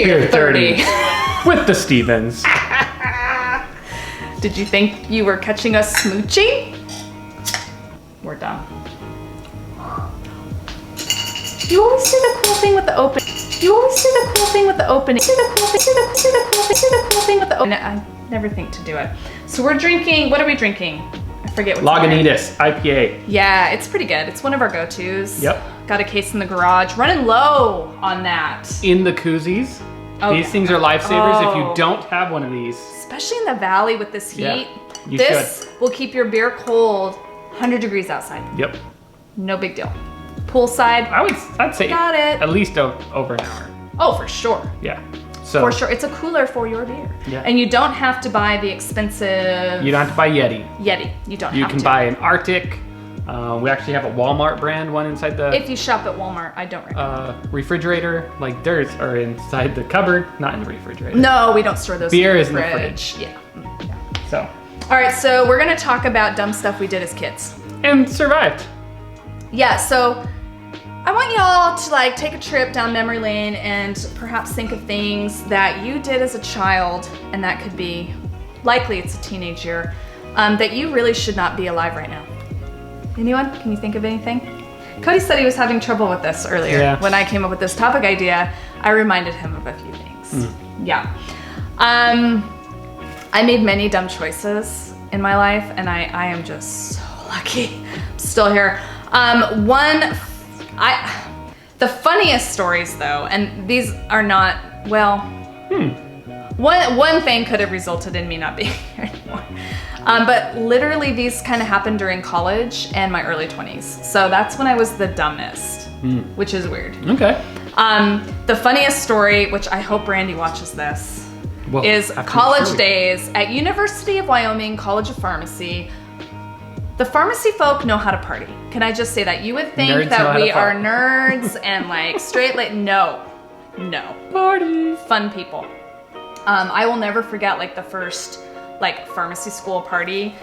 Beer 30. With the Stevens. Did you think you were catching us smooching? We're done. You always do the cool thing with the open. You always do the cool thing with the opening. Do the cool thing. Do the cool thing with the open. I never think to do it. So we're drinking. What are we drinking? I forget what. Lagunitas IPA. Yeah, it's pretty good. It's one of our go-tos. Yep. Got a case in the garage. Running low on that. In the koozies. Oh, These yeah. things are lifesavers if you Oh. don't have one of these. Especially in the valley with this heat. Yeah, you this will keep your beer cold 100 degrees outside. Yep. No big deal. Poolside. I'd say Got it. at least over an hour. Oh, for sure. Yeah. So For sure. It's a cooler for your beer. Yeah. And you don't have to buy the expensive you don't have to buy Yeti. Yeti. You don't You have can to. buy an Arctic. We actually have a Walmart brand one inside the If you shop at Walmart, I don't recommend. refrigerator. Like theirs are inside the cupboard, not in the refrigerator. No, we don't store those Beer in is in the fridge. Yeah. Yeah. So, All right, so we're gonna talk about dumb stuff we did as kids. and survived. Yeah, so I want y'all to like take a trip down memory lane and perhaps think of things that you did as a child, and that could be, likely it's a teenage year, that you really should not be alive right now. Anyone? Can you think of anything? Cody said he was having trouble with this earlier. Yeah. When I came up with this topic idea, I reminded him of a few things. Yeah. I made many dumb choices in my life, and I am just so lucky. I'm still here. The funniest stories though, and these are not, well, one thing could have resulted in me not being here anymore. But literally these kind of happened during college and my early 20s. So that's when I was the dumbest, which is weird. Okay. The funniest story, which I hope Randy watches this, Well, is after the college story. days at University of Wyoming College of Pharmacy. The pharmacy folk know how to party. Can I just say that? You would think Nerds know that how to we are fuck. nerds and like straight no. Parties. Fun people. I will never forget like the first like pharmacy school party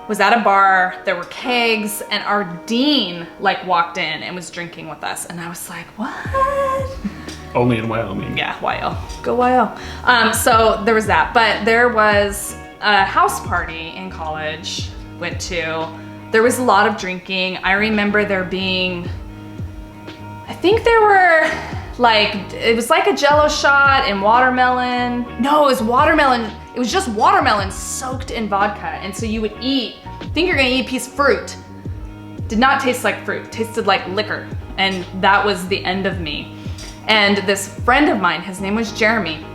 was at a bar. There were kegs and our dean like walked in and was drinking with us. And I was like, what? Only in Wyoming. Yeah, YO. Go YO. So there was that. But there was a house party in college, went to. There was a lot of drinking. I remember there being, I think there were like, it was like a Jell-O shot and watermelon. No, it was watermelon. It was just watermelon soaked in vodka. And so you would eat, think you're gonna eat a piece of fruit. Did not taste like fruit, tasted like liquor. And that was the end of me. And this friend of mine, his name was Jeremy,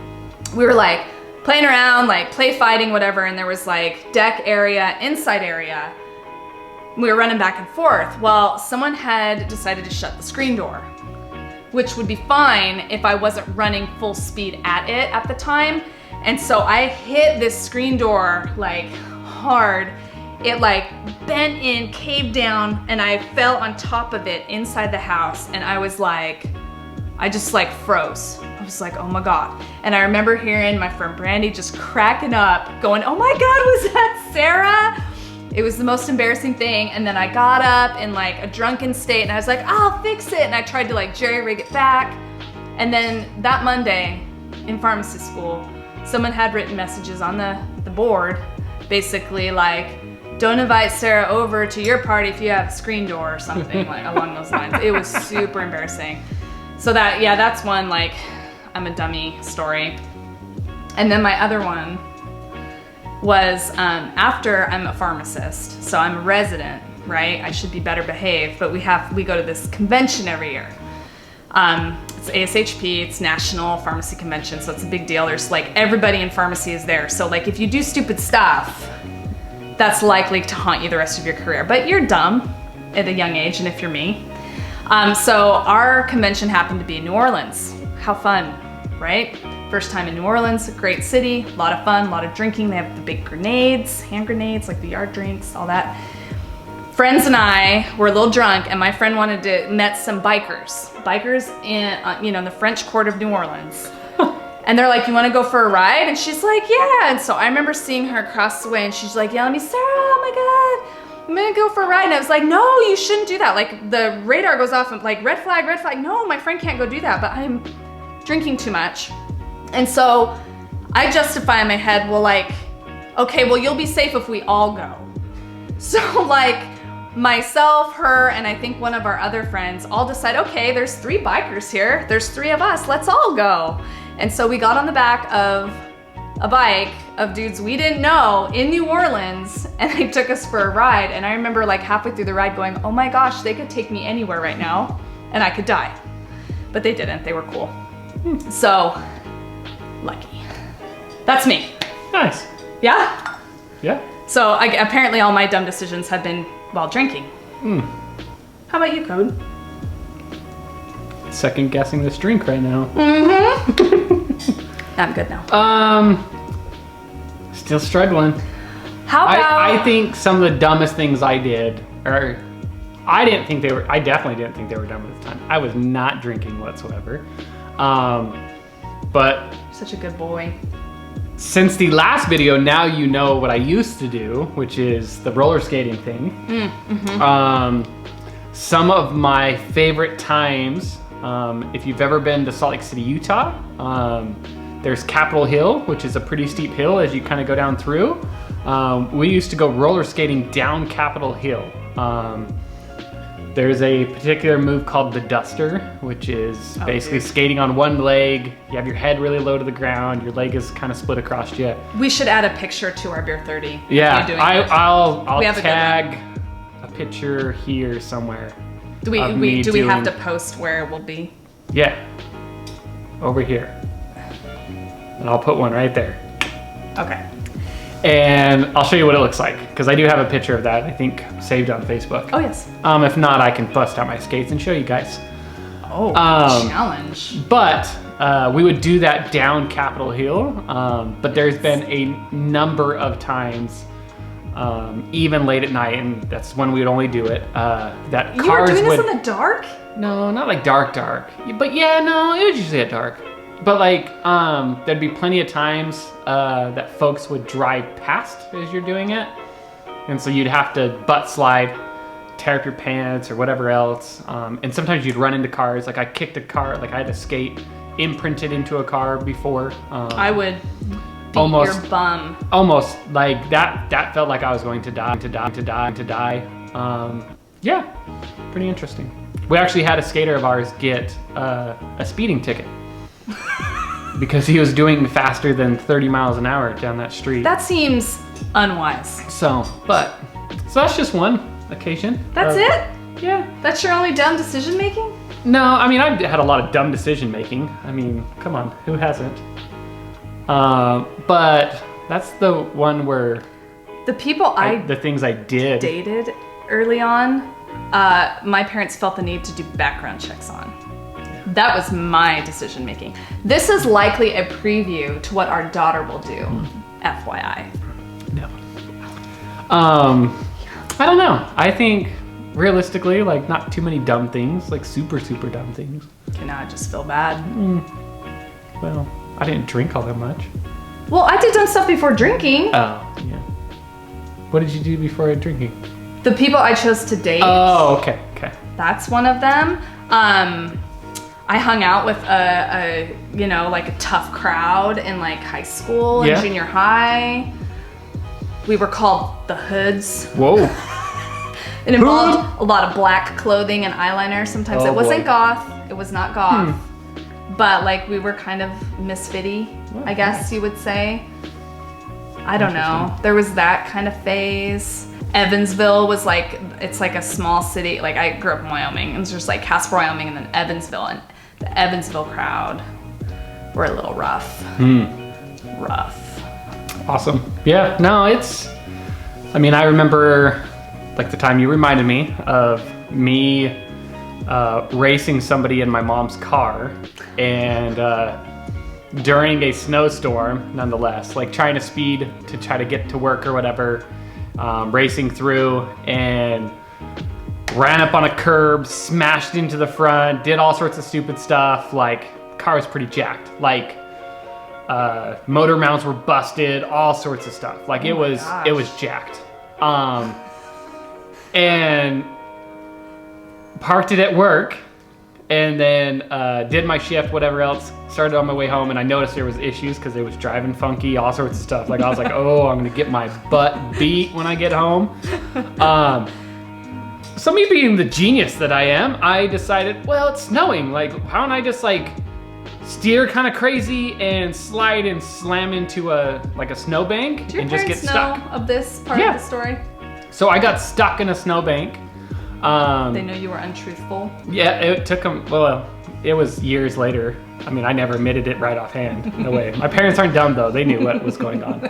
we were like playing around, like play fighting, whatever, and there was like deck area, inside area. We were running back and forth. Well, someone had decided to shut the screen door, which would be fine if I wasn't running full speed at it at the time. And so I hit this screen door like hard. It like bent in, caved down, and I fell on top of it inside the house. And I was like, I just like froze. I was like, oh my God. And I remember hearing my friend Brandy just cracking up, going, oh my God, was that Sarah? It was the most embarrassing thing. And then I got up in like a drunken state and I was like, I'll fix it. And I tried to like jerry-rig it back. And then that Monday in pharmacy school, someone had written messages on the board, basically like, don't invite Sarah over to your party if you have a screen door or something like along those lines. It was super embarrassing. So that, yeah, that's one like, I'm a dummy story. And then my other one was after I'm a pharmacist, so I'm a resident, right? I should be better behaved, but we go to this convention every year. It's ASHP, it's National Pharmacy Convention, so it's a big deal. There's like, everybody in pharmacy is there. So like, if you do stupid stuff, that's likely to haunt you the rest of your career, but you're dumb at a young age, and if you're me. So our convention happened to be in New Orleans. How fun, right? First time in New Orleans, a great city, a lot of fun, a lot of drinking. They have the big grenades, hand grenades, like the yard drinks, all that. Friends and I were a little drunk, and my friend met some bikers in the French Quarter of New Orleans. And they're like, you wanna go for a ride? And she's like, yeah. And so I remember seeing her across the way and she's like yelling at me, Sarah, oh my God, I'm gonna go for a ride. And I was like, no, you shouldn't do that. Like the radar goes off and like, red flag, red flag. No, my friend can't go do that, but I'm drinking too much. And so I justify in my head, well, like, okay, well, you'll be safe if we all go. So like myself, her, and I think one of our other friends all decide, okay, there's 3 bikers here. There's 3 of us, let's all go. And so we got on the back of a bike of dudes we didn't know in New Orleans, and they took us for a ride. And I remember like halfway through the ride going, oh my gosh, they could take me anywhere right now and I could die. But they didn't, they were cool. So, lucky. That's me. Nice. Yeah? Yeah. So apparently all my dumb decisions have been while drinking. How about you, Code? Second guessing this drink right now. I'm good now. Still struggling. How about... I think some of the dumbest things I did, or I definitely didn't think they were dumb at the time. I was not drinking whatsoever. But Such a good boy. since the last video, now you know what I used to do, which is the roller skating thing. Some of my favorite times, if you've ever been to Salt Lake City, Utah, there's Capitol Hill, which is a pretty steep hill as you kind of go down through. We used to go roller skating down Capitol Hill. There's a particular move called the Duster, which is basically skating on one leg. You have your head really low to the ground. Your leg is kind of split across you. We should add a picture to our Beer 30. Yeah, You doing it. I'll We have a good tag a picture here somewhere. Do we have to post where it will be? Yeah, over here. And I'll put one right there. Okay. And I'll show you what it looks like, because I do have a picture of that, I think, saved on Facebook. Oh, yes. If not, I can bust out my skates and show you guys. Oh, challenge. But we would do that down Capitol Hill, but there's been a number of times, even late at night, and that's when we would only do it, that You were cars doing would... this in the dark? No, not like dark, but yeah, no, it was usually at dark. But like, there'd be plenty of times that folks would drive past as you're doing it. And so you'd have to butt slide, tear up your pants or whatever else. And sometimes you'd run into cars. Like I kicked a car, like I had a skate imprinted into a car before. I would beat almost- your bum. Almost like that felt like I was going to die. Yeah, pretty interesting. We actually had a skater of ours get a speeding ticket. Because he was doing faster than 30 miles an hour down that street. That seems unwise. So that's just one occasion. That's it? Yeah. That's your only dumb decision making? No, I mean, I've had a lot of dumb decision making. I mean, come on, who hasn't? But that's the one where The people the things I did. dated early on, my parents felt the need to do background checks on. That was my decision making. This is likely a preview to what our daughter will do, FYI. No. I don't know. I think realistically, like not too many dumb things, like super dumb things. Okay, now I just feel bad. Well, I didn't drink all that much. Well, I did dumb stuff before drinking. Oh, yeah. What did you do before drinking? The people I chose to date. Oh, okay. That's one of them. I hung out with a like a tough crowd in like high school and junior high. We were called the Hoods. Whoa. It involved a lot of black clothing and eyeliner. Sometimes it wasn't goth. It was not goth. But like we were kind of misfitty, I guess you would say. I don't know. There was that kind of phase. Evansville was like, it's like a small city. Like I grew up in Wyoming. It was just like Casper, Wyoming, and then Evansville. And the Evansville crowd were a little rough. Rough. Awesome. Yeah, no, I mean, I remember like the time you reminded me of me racing somebody in my mom's car, and during a snowstorm, nonetheless, like trying to speed to try to get to work or whatever, racing through, and ran up on a curb, smashed into the front, did all sorts of stupid stuff. Like, car was pretty jacked. Like, motor mounts were busted, all sorts of stuff. Like, it was jacked. And parked it at work, and then did my shift, whatever else. Started on my way home, and I noticed there was issues because it was driving funky, all sorts of stuff. Like I was like, oh, I'm gonna get my butt beat when I get home. So me being the genius that I am, I decided, well, it's snowing. Like, how don't I just like steer kind of crazy and slide and slam into a snowbank Do your and just get parents know stuck? of this part Yeah. of the story? So I got stuck in a snowbank. They know you were untruthful. Yeah, it took them, well, it was years later. I mean, I never admitted it right offhand. No way. My parents aren't dumb though. They knew what was going on.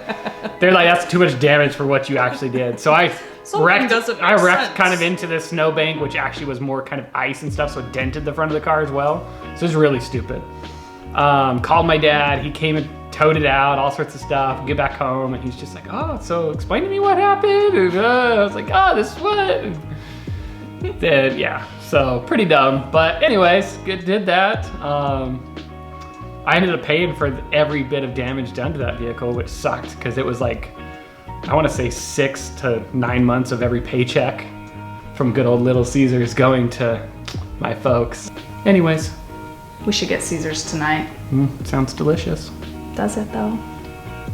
They're like, that's too much damage for what you actually did. So I wrecked doesn't make sense. kind of into this snowbank, which actually was more kind of ice and stuff, so it dented the front of the car as well. So it was really stupid. Called my dad. He came and towed it out, all sorts of stuff. Get back home, and he's just like, oh, so explain to me what happened. And, I was like, oh, this is what. Then, yeah, so pretty dumb. But anyways, did that. I ended up paying for every bit of damage done to that vehicle, which sucked because it was like, I want to say 6 to 9 months of every paycheck from good old Little Caesars going to my folks. Anyways. We should get Caesars tonight. Sounds delicious. Does it though?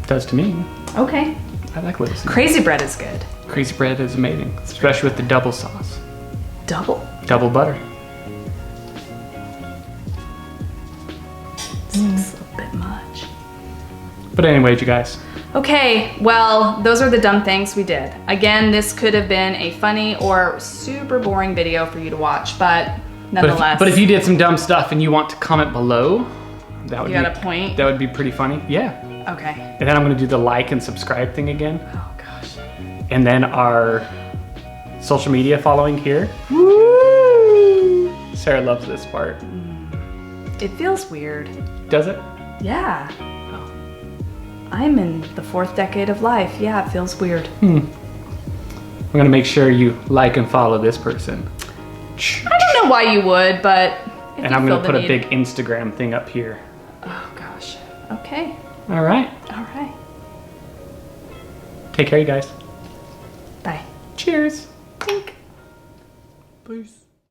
Does to me. Okay. I like Little Caesars. Crazy bread is good. Crazy bread is amazing, especially with the double sauce. Double Butter. It's a bit much. But anyways, you guys. Okay, well, those are the dumb things we did. Again, this could have been a funny or super boring video for you to watch, but nonetheless. But if you did some dumb stuff and you want to comment below, that would you got a point? That would be pretty funny. Yeah. Okay. And then I'm gonna do the like and subscribe thing again. Oh gosh. And then our social media following here. Woo! Sarah loves this part. It feels weird. Does it? Yeah. Oh. I'm in the 4th decade of life. Yeah, it feels weird. I'm gonna make sure you like and follow this person. I don't know why you would, but if And you I'm feel gonna the put a need- big Instagram thing up here. Oh gosh. Okay. All right. All right. Take care, you guys. Bye. Cheers. Tink. Peace.